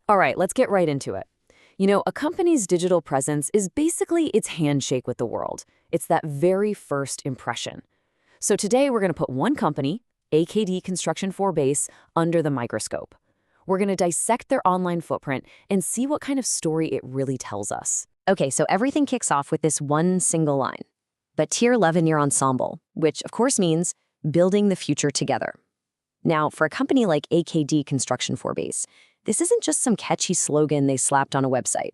All right, let's get right into it. A company's digital presence is basically its handshake with the world. It's that very first impression. So today we're going to put one company, AKD Construction4base, under the microscope. We're going to dissect their online footprint and see what kind of story it really tells us. Okay, so everything kicks off with this one single line. Bâtir l'avenir ensemble, which of course means building the future together. Now, for a company like AKD Construction4base, this isn't just some catchy slogan they slapped on a website.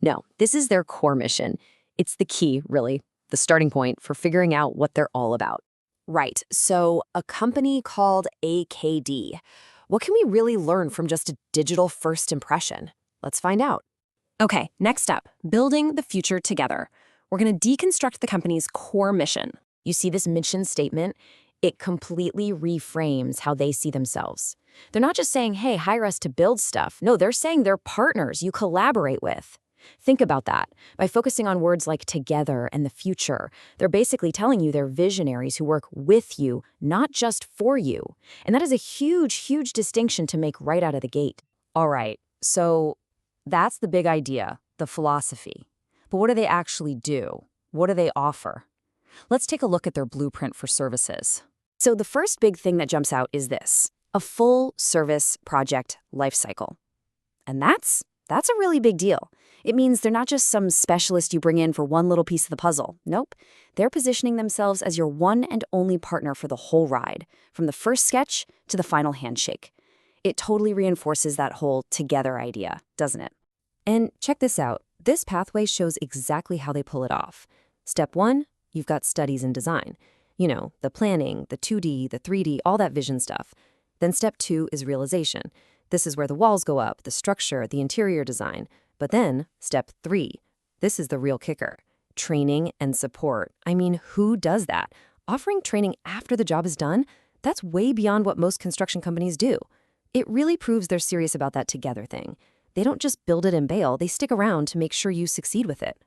No, this is their core mission. It's the key, really, the starting point for figuring out what they're all about. Right, so a company called AKD. What can we really learn from just a digital first impression? Let's find out. Okay, next up, building the future together. We're going to deconstruct the company's core mission. You see this mission statement? It completely reframes how they see themselves. They're not just saying, hey, hire us to build stuff. No, they're saying they're partners you collaborate with. Think about that. By focusing on words like together and the future, they're basically telling you they're visionaries who work with you, not just for you. And that is a huge, huge distinction to make right out of the gate. All right, so that's the big idea, the philosophy. But what do they actually do? What do they offer? Let's take a look at their blueprint for services. So the first big thing that jumps out is this: a full service project lifecycle. And that's a really big deal. It means they're not just some specialist you bring in for one little piece of the puzzle. Nope. They're positioning themselves as your one and only partner for the whole ride, from the first sketch to the final handshake. It totally reinforces that whole together idea, doesn't it? And check this out. This pathway shows exactly how they pull it off. Step 1, you've got studies and design. The planning, the 2D, the 3D, all that vision stuff. Then step 2 is realization. This is where the walls go up, the structure, the interior design. But then, step 3, this is the real kicker: training and support. I mean, who does that? Offering training after the job is done? That's way beyond what most construction companies do. It really proves they're serious about that together thing. They don't just build it and bail, they stick around to make sure you succeed with it.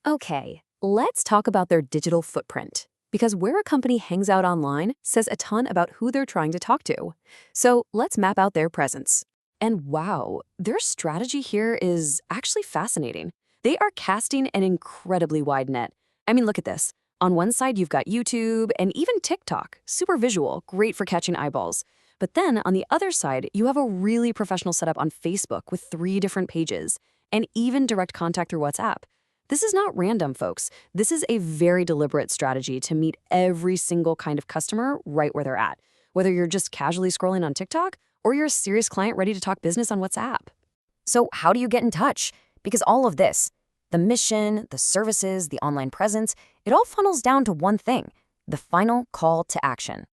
Okay, let's talk about their digital footprint. Because where a company hangs out online says a ton about who they're trying to talk to. So let's map out their presence. And wow, their strategy here is actually fascinating. They are casting an incredibly wide net. I mean, look at this. On one side, you've got YouTube and even TikTok, super visual, great for catching eyeballs. But then on the other side, you have a really professional setup on Facebook with 3 different pages, and even direct contact through WhatsApp. This is not random, folks. This is a very deliberate strategy to meet every single kind of customer right where they're at, whether you're just casually scrolling on TikTok or you're a serious client ready to talk business on WhatsApp. So how do you get in touch? Because all of this, the mission, the services, the online presence, it all funnels down to one thing: the final call to action.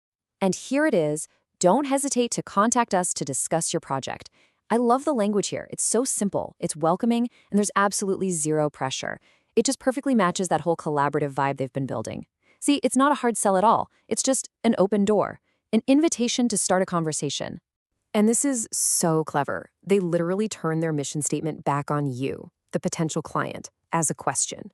And here it is. Don't hesitate to contact us to discuss your project. I love the language here. It's so simple, it's welcoming, and there's absolutely zero pressure. It just perfectly matches that whole collaborative vibe they've been building. See, it's not a hard sell at all. It's just an open door, an invitation to start a conversation. And this is so clever. They literally turn their mission statement back on you, the potential client, as a question.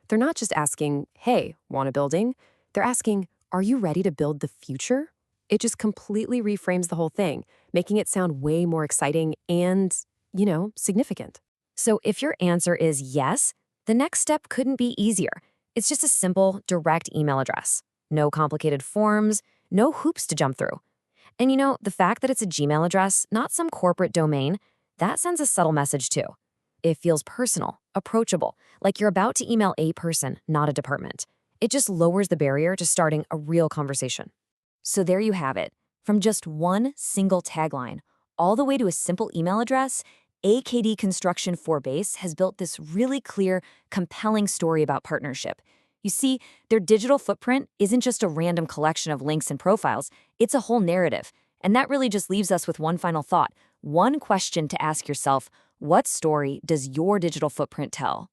They're not just asking, hey, want a building? They're asking, are you ready to build the future? It just completely reframes the whole thing, making it sound way more exciting and, significant. So if your answer is yes, the next step couldn't be easier. It's just a simple, direct email address. No complicated forms, no hoops to jump through. And the fact that it's a Gmail address, not some corporate domain, that sends a subtle message too. It feels personal, approachable, like you're about to email a person, not a department. It just lowers the barrier to starting a real conversation. So there you have it. From just one single tagline, all the way to a simple email address, AKD Construction4base has built this really clear, compelling story about partnership. You see, their digital footprint isn't just a random collection of links and profiles, it's a whole narrative. And that really just leaves us with one final thought, one question to ask yourself: what story does your digital footprint tell?